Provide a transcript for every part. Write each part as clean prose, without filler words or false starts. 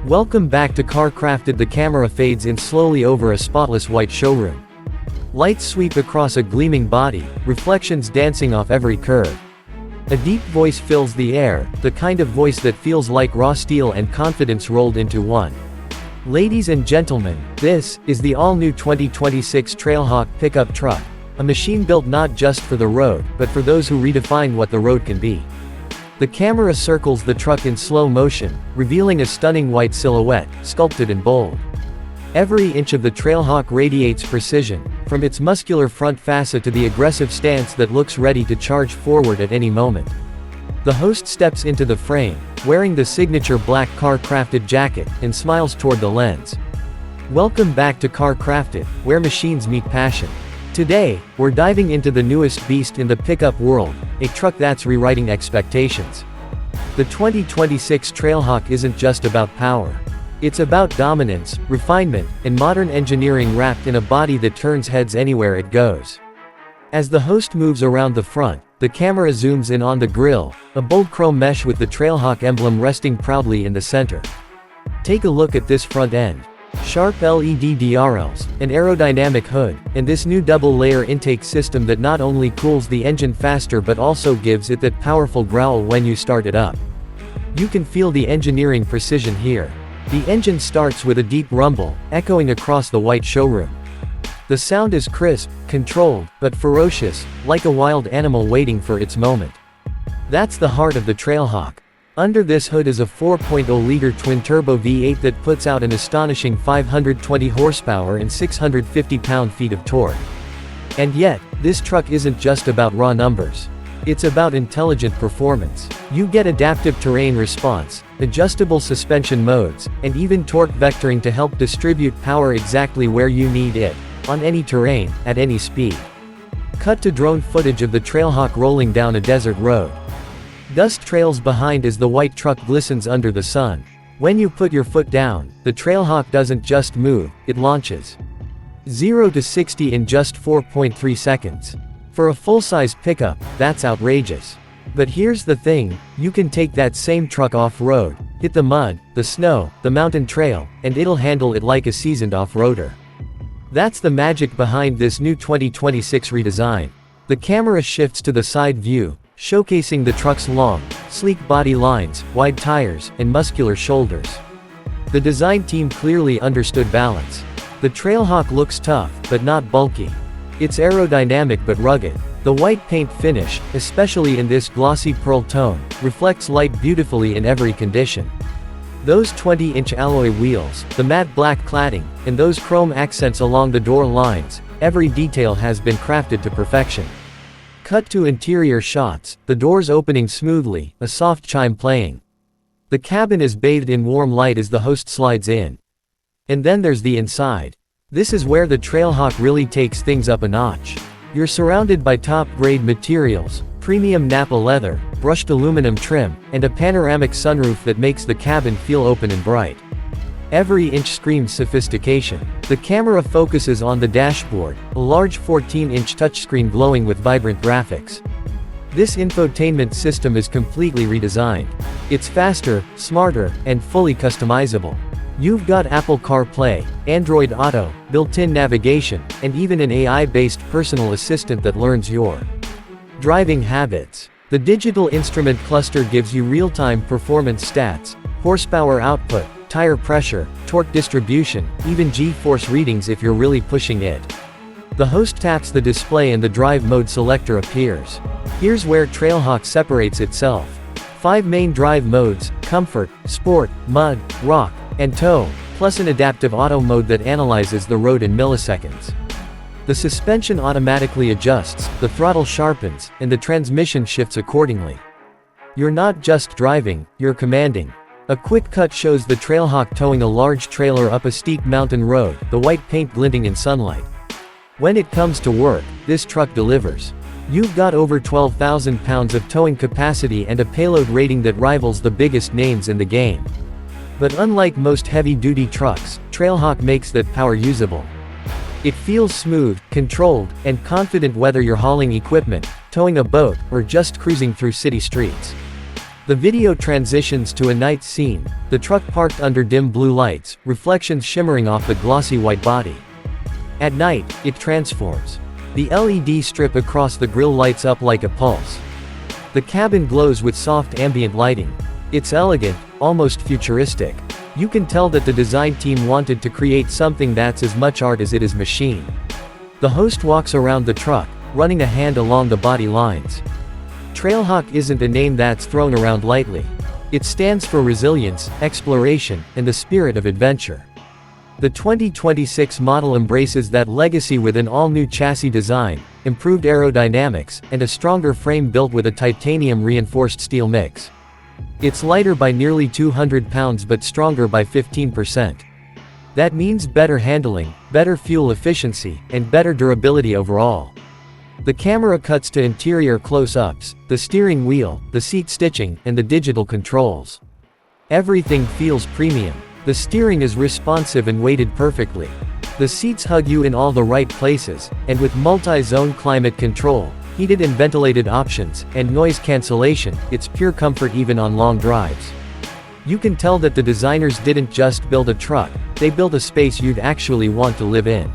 Welcome back to Car Crafted. The camera fades in slowly over a spotless white showroom. Lights sweep across a gleaming body, reflections dancing off every curve. A deep voice fills the air, the kind of voice that feels like raw steel and confidence rolled into one. Ladies and gentlemen, this is the all-new 2026 TrailHawk Pickup Truck, a machine built not just for the road, but for those who redefine what the road can be. The camera circles the truck in slow motion, revealing a stunning white silhouette, sculpted in bold. Every inch of the TrailHawk radiates precision, from its muscular front facet to the aggressive stance that looks ready to charge forward at any moment. The host steps into the frame, wearing the signature black Car Crafted jacket, and smiles toward the lens. Welcome back to Car Crafted, where machines meet passion. Today, we're diving into the newest beast in the pickup world, a truck that's rewriting expectations. The 2026 TrailHawk isn't just about power. It's about dominance, refinement, and modern engineering wrapped in a body that turns heads anywhere it goes. As the host moves around the front, the camera zooms in on the grille, a bold chrome mesh with the TrailHawk emblem resting proudly in the center. Take a look at this front end. Sharp LED DRLs, an aerodynamic hood, and this new double-layer intake system that not only cools the engine faster but also gives it that powerful growl when you start it up. You can feel the engineering precision here. The engine starts with a deep rumble, echoing across the white showroom. The sound is crisp, controlled, but ferocious, like a wild animal waiting for its moment. That's the heart of the TrailHawk. Under this hood is a 4.0-liter twin-turbo V8 that puts out an astonishing 520 horsepower and 650 pound-feet of torque. And yet, this truck isn't just about raw numbers. It's about intelligent performance. You get adaptive terrain response, adjustable suspension modes, and even torque vectoring to help distribute power exactly where you need it, on any terrain, at any speed. Cut to drone footage of the TrailHawk rolling down a desert road. Dust trails behind as the white truck glistens under the sun. When you put your foot down, the TrailHawk doesn't just move, it launches. 0 to 60 in just 4.3 seconds. For a full-size pickup, that's outrageous. But here's the thing, you can take that same truck off-road, hit the mud, the snow, the mountain trail, and it'll handle it like a seasoned off-roader. That's the magic behind this new 2026 redesign. The camera shifts to the side view, showcasing the truck's long, sleek body lines, wide tires, and muscular shoulders. The design team clearly understood balance. The TrailHawk looks tough, but not bulky. It's aerodynamic but rugged. The white paint finish, especially in this glossy pearl tone, reflects light beautifully in every condition. Those 20-inch alloy wheels, the matte black cladding, and those chrome accents along the door lines, every detail has been crafted to perfection. Cut to interior shots, the doors opening smoothly, a soft chime playing. The cabin is bathed in warm light as the host slides in. And then there's the inside. This is where the TrailHawk really takes things up a notch. You're surrounded by top-grade materials, premium Napa leather, brushed aluminum trim, and a panoramic sunroof that makes the cabin feel open and bright. Every inch screams sophistication. The camera focuses on the dashboard, a large 14-inch touchscreen glowing with vibrant graphics. This infotainment system is completely redesigned. It's faster, smarter, and fully customizable. You've got Apple CarPlay, Android Auto, built-in navigation, and even an AI-based personal assistant that learns your driving habits. The digital instrument cluster gives you real-time performance stats, horsepower output, tire pressure, torque distribution, even G-force readings if you're really pushing it. The host taps the display and the drive mode selector appears. Here's where TrailHawk separates itself. 5 main drive modes: comfort, sport, mud, rock, and tow, plus an adaptive auto mode that analyzes the road in milliseconds. The suspension automatically adjusts, the throttle sharpens, and the transmission shifts accordingly. You're not just driving, you're commanding. A quick cut shows the TrailHawk towing a large trailer up a steep mountain road, the white paint glinting in sunlight. When it comes to work, this truck delivers. You've got over 12,000 pounds of towing capacity and a payload rating that rivals the biggest names in the game. But unlike most heavy-duty trucks, TrailHawk makes that power usable. It feels smooth, controlled, and confident whether you're hauling equipment, towing a boat, or just cruising through city streets. The video transitions to a night scene, the truck parked under dim blue lights, reflections shimmering off the glossy white body. At night, it transforms. The LED strip across the grille lights up like a pulse. The cabin glows with soft ambient lighting. It's elegant, almost futuristic. You can tell that the design team wanted to create something that's as much art as it is machine. The host walks around the truck, running a hand along the body lines. TrailHawk isn't a name that's thrown around lightly. It stands for resilience, exploration, and the spirit of adventure. The 2026 model embraces that legacy with an all-new chassis design, improved aerodynamics, and a stronger frame built with a titanium-reinforced steel mix. It's lighter by nearly 200 pounds but stronger by 15%. That means better handling, better fuel efficiency, and better durability overall. The camera cuts to interior close-ups, the steering wheel, the seat stitching, and the digital controls. Everything feels premium. The steering is responsive and weighted perfectly. The seats hug you in all the right places, and with multi-zone climate control, heated and ventilated options, and noise cancellation, it's pure comfort even on long drives. You can tell that the designers didn't just build a truck, they built a space you'd actually want to live in.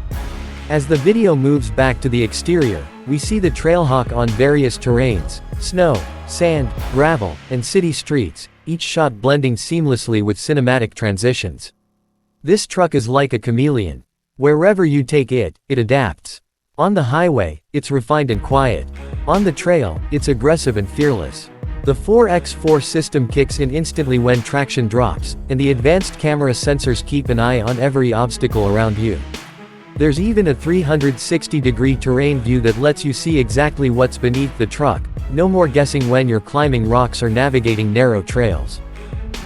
As the video moves back to the exterior, we see the TrailHawk on various terrains: snow, sand, gravel, and city streets, each shot blending seamlessly with cinematic transitions. This truck is like a chameleon. Wherever you take it, it adapts. On the highway, it's refined and quiet. On the trail, it's aggressive and fearless. The 4x4 system kicks in instantly when traction drops, and the advanced camera sensors keep an eye on every obstacle around you. There's even a 360-degree terrain view that lets you see exactly what's beneath the truck. No more guessing when you're climbing rocks or navigating narrow trails.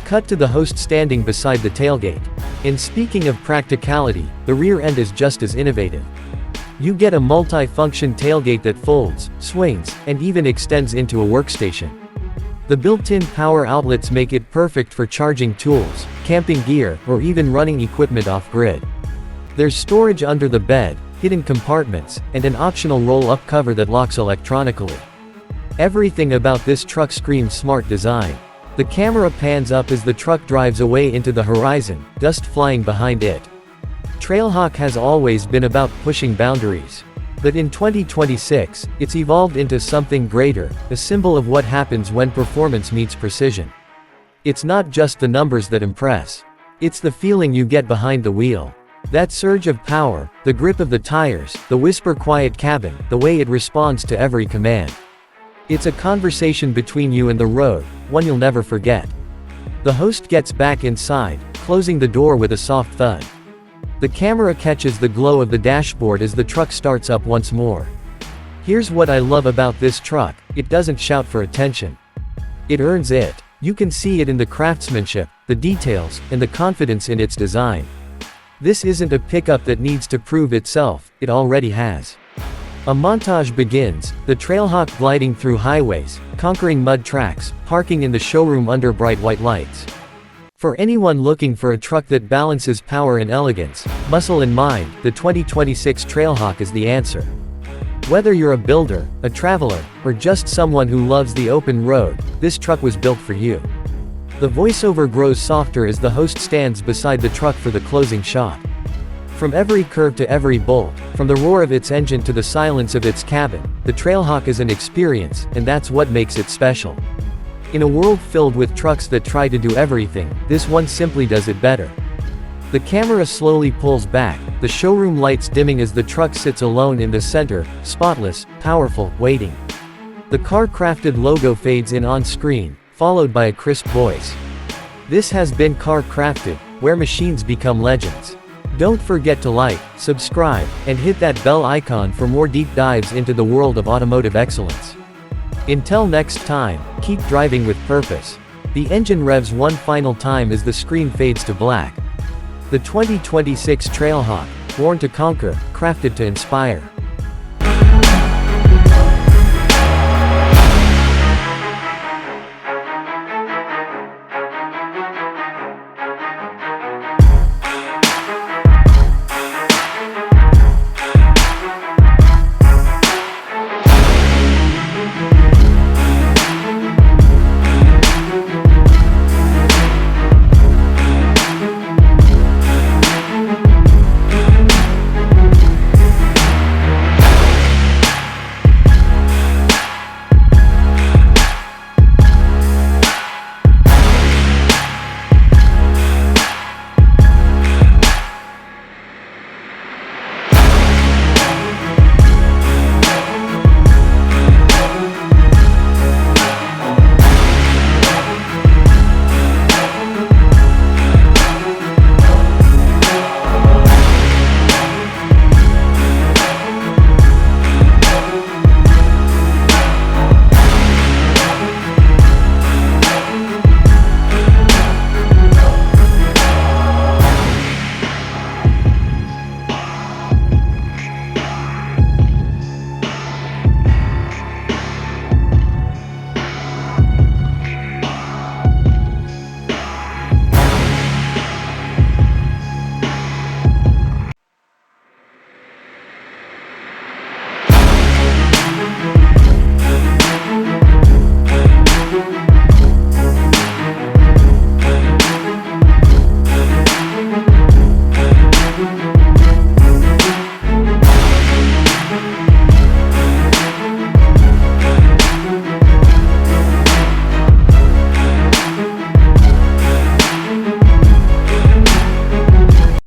Cut to the host standing beside the tailgate. And speaking of practicality, the rear end is just as innovative. You get a multi-function tailgate that folds, swings, and even extends into a workstation. The built-in power outlets make it perfect for charging tools, camping gear, or even running equipment off-grid. There's storage under the bed, hidden compartments, and an optional roll-up cover that locks electronically. Everything about this truck screams smart design. The camera pans up as the truck drives away into the horizon, dust flying behind it. TrailHawk has always been about pushing boundaries. But in 2026, it's evolved into something greater, a symbol of what happens when performance meets precision. It's not just the numbers that impress. It's the feeling you get behind the wheel. That surge of power, the grip of the tires, the whisper-quiet cabin, the way it responds to every command. It's a conversation between you and the road, one you'll never forget. The host gets back inside, closing the door with a soft thud. The camera catches the glow of the dashboard as the truck starts up once more. Here's what I love about this truck: it doesn't shout for attention. It earns it. You can see it in the craftsmanship, the details, and the confidence in its design. This isn't a pickup that needs to prove itself, it already has. A montage begins, the TrailHawk gliding through highways, conquering mud tracks, parking in the showroom under bright white lights. For anyone looking for a truck that balances power and elegance, muscle in mind, the 2026 TrailHawk is the answer. Whether you're a builder, a traveler, or just someone who loves the open road, this truck was built for you. The voiceover grows softer as the host stands beside the truck for the closing shot. From every curve to every bolt, from the roar of its engine to the silence of its cabin, the TrailHawk is an experience, and that's what makes it special. In a world filled with trucks that try to do everything, this one simply does it better. The camera slowly pulls back, the showroom lights dimming as the truck sits alone in the center, spotless, powerful, waiting. The car-crafted logo fades in on screen, followed by a crisp voice. This has been Car Crafted, where machines become legends. Don't forget to like, subscribe, and hit that bell icon for more deep dives into the world of automotive excellence. Until next time, keep driving with purpose. The engine revs one final time as the screen fades to black. The 2026 TrailHawk, born to conquer, crafted to inspire.